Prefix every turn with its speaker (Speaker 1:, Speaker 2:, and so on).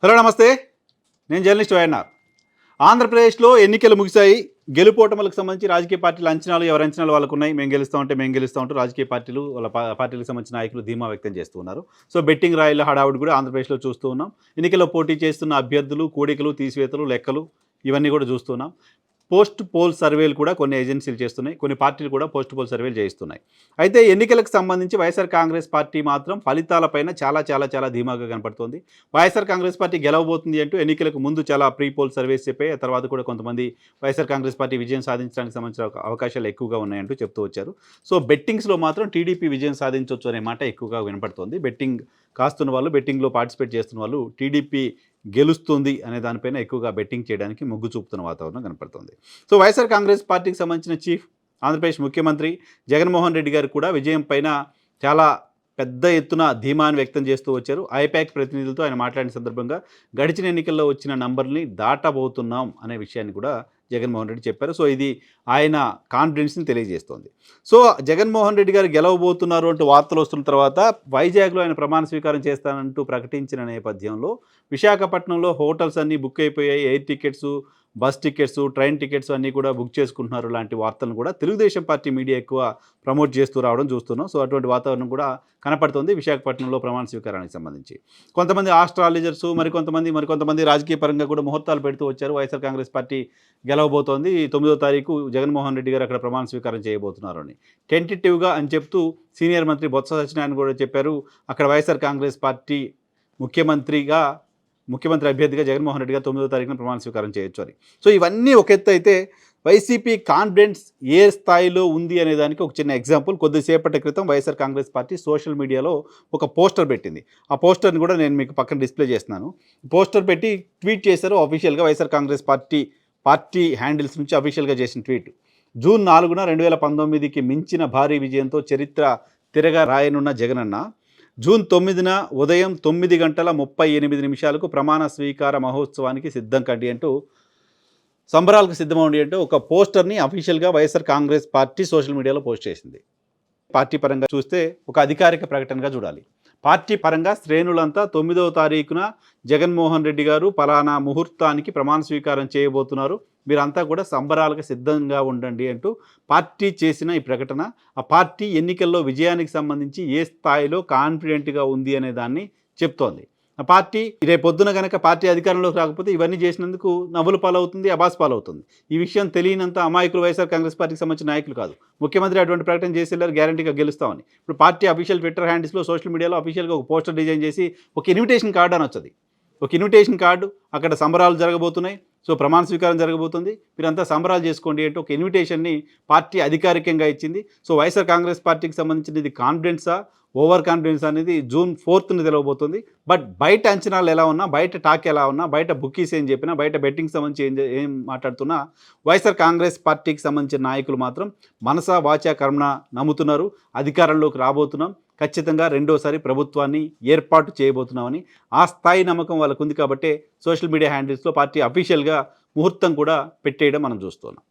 Speaker 1: Hello నమస్తే, నేను journalist YNR. ఆంధ్రప్రదేశ్లో ఎన్నికలు ముగిశాయి. గెలుపోటములకు సంబంధించి రాజకీయ పార్టీల అంచనాలు ఎవరి అంచనాలు వాళ్ళకున్నాయి. మేము గెలుస్తామంటూ రాజకీయ పార్టీలు వాళ్ళ పార్టీలకు సంబంధించిన నాయకులు ధీమా వ్యక్తం చేస్తూ ఉన్నారు. సో బెట్టింగ్ రాయిల హడావుడి కూడా ఆంధ్రప్రదేశ్లో చూస్తూ ఉన్నాం. ఎన్నికల్లో పోటీ చేస్తున్న అభ్యర్థులు, కూడికలు, తీసివేతలు, లెక్కలు ఇవన్నీ కూడా చూస్తున్నాం. పోస్ట్ పోల్ సర్వేలు కూడా కొన్ని ఏజెన్సీలు చేస్తున్నాయి, కొన్ని పార్టీలు కూడా పోస్ట్ పోల్ సర్వేలు చేయిస్తున్నాయి. అయితే ఎన్నికలకు సంబంధించి వైఎస్ఆర్ కాంగ్రెస్ పార్టీ మాత్రం ఫలితాలపైన చాలా చాలా చాలా ధీమాగా కనపడుతోంది. వైఎస్ఆర్ కాంగ్రెస్ పార్టీ గెలవబోతుంది అంటూ ఎన్నికలకు ముందు చాలా ప్రీ పోల్ సర్వేస్ చెప్పాయి. ఆ తర్వాత కూడా కొంతమంది వైఎస్ఆర్ కాంగ్రెస్ పార్టీ విజయం సాధించడానికి సంబంధించిన అవకాశాలు ఎక్కువగా ఉన్నాయంటూ చెప్తూ వచ్చారు. సో బెట్టింగ్స్లో మాత్రం టీడీపీ విజయం సాధించవచ్చు అనే మాట ఎక్కువగా వినపడుతోంది. బెట్టింగ్ కాస్తున్న వాళ్ళు, బెట్టింగ్లో పార్టిసిపేట్ చేస్తున్న వాళ్ళు టీడీపీ గెలుస్తుంది అనే దానిపైన ఎక్కువగా బెట్టింగ్ చేయడానికి మొగ్గు చూపుతున్న వాతావరణం కనపడుతుంది. సో వైఎస్ఆర్ కాంగ్రెస్ పార్టీకి సంబంధించిన చీఫ్, ఆంధ్రప్రదేశ్ ముఖ్యమంత్రి జగన్మోహన్ రెడ్డి గారు కూడా విజయం పైన చాలా పెద్ద ఎత్తున ధీమాను వ్యక్తం చేస్తూ వచ్చారు. ఐపాక్ ప్రతినిధులతో ఆయన మాట్లాడిన సందర్భంగా గడిచిన ఎన్నికల్లో వచ్చిన నంబర్ని దాటబోతున్నాం అనే విషయాన్ని కూడా జగన్మోహన్ రెడ్డి చెప్పారు. సో ఇది ఆయన కాన్ఫిడెన్స్ని తెలియజేస్తోంది. సో జగన్మోహన్ రెడ్డి గారు గెలవబోతున్నారు అంటూ వార్తలు వస్తున్న తర్వాత వైజాగ్లో ఆయన ప్రమాణ స్వీకారం చేస్తానంటూ ప్రకటించిన నేపథ్యంలో విశాఖపట్నంలో హోటల్స్ అన్నీ బుక్ అయిపోయాయి. Air tickets, bus tickets, train tickets అన్నీ కూడా బుక్ చేసుకుంటున్నారు లాంటి వార్తలను కూడా తెలుగుదేశం పార్టీ మీడియా ఎక్కువ ప్రమోట్ చేస్తూ రావడం చూస్తున్నాం. సో అటువంటి వాతావరణం కూడా కనపడుతుంది విశాఖపట్నంలో ప్రమాణ స్వీకారానికి సంబంధించి. కొంతమంది ఆస్ట్రాలజర్స్, మరికొంతమంది రాజకీయ పరంగా కూడా ముహూర్తాలు పెడుతూ వచ్చారు. వైఎస్ఆర్ కాంగ్రెస్ పార్టీ గెలవబోతోంది, 9వ తారీఖు జగన్మోహన్ రెడ్డి గారు అక్కడ ప్రమాణ స్వీకారం చేయబోతున్నారు అని టెంటేటివ్గా అని చెప్తూ సీనియర్ మంత్రి బొత్స సత్యనారాయణ కూడా చెప్పారు. అక్కడ వైఎస్ఆర్ కాంగ్రెస్ పార్టీ ముఖ్యమంత్రి అభ్యర్థిగా జగన్మోహన్ రెడ్డి గారు 9వ తారీఖున ప్రమాణ స్వీకారం చేయొచ్చు అని. సో ఇవన్నీ ఒక ఎత్తు అయితే వైసీపీ కాన్ఫిడెన్స్ ఏ స్థాయిలో ఉంది అనే దానికి ఒక చిన్న ఎగ్జాంపుల్. కొద్దిసేపటి క్రితం వైఎస్ఆర్ కాంగ్రెస్ పార్టీ సోషల్ మీడియాలో ఒక పోస్టర్ పెట్టింది. ఆ పోస్టర్ని కూడా నేను మీకు పక్కన డిస్ప్లే చేస్తున్నాను. పోస్టర్ పెట్టి ట్వీట్ చేశారు అఫీషియల్గా. వైఎస్ఆర్ కాంగ్రెస్ పార్టీ హ్యాండిల్స్ నుంచి అఫీషియల్గా చేసిన ట్వీట్. జూన్ 4న 2019కి మించిన భారీ విజయంతో చరిత్ర తిరగా రాయనున్న జగనన్న జూన్ 9న ఉదయం 9:38 ప్రమాణ స్వీకార మహోత్సవానికి సిద్ధం కండి అంటూ, సంబరాలకు సిద్ధమండి అంటూ ఒక పోస్టర్ని అఫీషియల్గా వైఎస్ఆర్ కాంగ్రెస్ పార్టీ సోషల్ మీడియాలో పోస్ట్ చేసింది. పార్టీ పరంగా చూస్తే ఒక అధికారిక ప్రకటనగా చూడాలి. పార్టీ పరంగా శ్రేణులంతా 9వ తారీఖున జగన్మోహన్ రెడ్డి గారు పలానా ముహూర్తానికి ప్రమాణ స్వీకారం చేయబోతున్నారు, మీరంతా కూడా సంబరాలకు సిద్ధంగా ఉండండి అంటూ పార్టీ చేసిన ఈ ప్రకటన ఆ పార్టీ ఎన్నికల్లో విజయానికి సంబంధించి ఏ స్థాయిలో కాన్ఫిడెంట్గా ఉంది అనే దాన్ని చెప్తోంది. ఆ పార్టీ రేపొద్దున కనుక పార్టీ అధికారంలోకి రాకపోతే ఇవన్నీ చేసినందుకు నవ్వుల పాలవుతుంది, అబాస్ పాలవుతుంది. ఈ విషయం తెలియనంత అమాయకులు వైఎస్ఆర్ కాంగ్రెస్ పార్టీకి సంబంధించిన నాయకులు కాదు. ముఖ్యమంత్రి అటువంటి ప్రకటన చేసి వెళ్ళారు, గ్యారంటీగా గెలుస్తామని. ఇప్పుడు పార్టీ అఫీషియల్ ట్విట్టర్ హ్యాండిల్స్లో, సోషల్ మీడియాలో అఫీషియల్గా ఒక పోస్టర్ డిజైన్ చేసి ఒక ఇన్విటేషన్ కార్డు అని వచ్చేది. ఒక ఇన్విటేషన్ కార్డు, అక్కడ సంబరాలు జరగబోతున్నాయి, సో ప్రమాణ స్వీకారం జరగబోతుంది, మీరంతా సంబరాలు చేసుకోండి అంటే ఒక ఇన్విటేషన్ని పార్టీ అధికారికంగా ఇచ్చింది. సో వైఎస్ఆర్ కాంగ్రెస్ పార్టీకి సంబంధించిన ఇది కాన్ఫిడెన్సా, ఓవర్ కాన్ఫిడెన్స్ అనేది జూన్ 4న తెలవబోతుంది. బట్ బయట అంచనాలు ఎలా ఉన్నా, బయట టాక్ ఎలా ఉన్నా, బయట బుక్కీస్ ఏం చెప్పినా, బయట బెట్టింగ్ సంబంధించి ఏం మాట్లాడుతున్నా వైఎస్ఆర్ కాంగ్రెస్ పార్టీకి సంబంధించిన నాయకులు మాత్రం మనసా వాచా కర్మణ నమ్ముతున్నారు. అధికారంలోకి రాబోతున్నాం, ఖచ్చితంగా రెండోసారి ప్రభుత్వాన్ని ఏర్పాటు చేయబోతున్నామని ఆ స్థాయి నమ్మకం వాళ్ళకు ఉంది. కాబట్టే సోషల్ మీడియా హ్యాండిల్స్లో పార్టీ అఫీషియల్గా ముహూర్తం కూడా పెట్టేయడం మనం చూస్తున్నాం.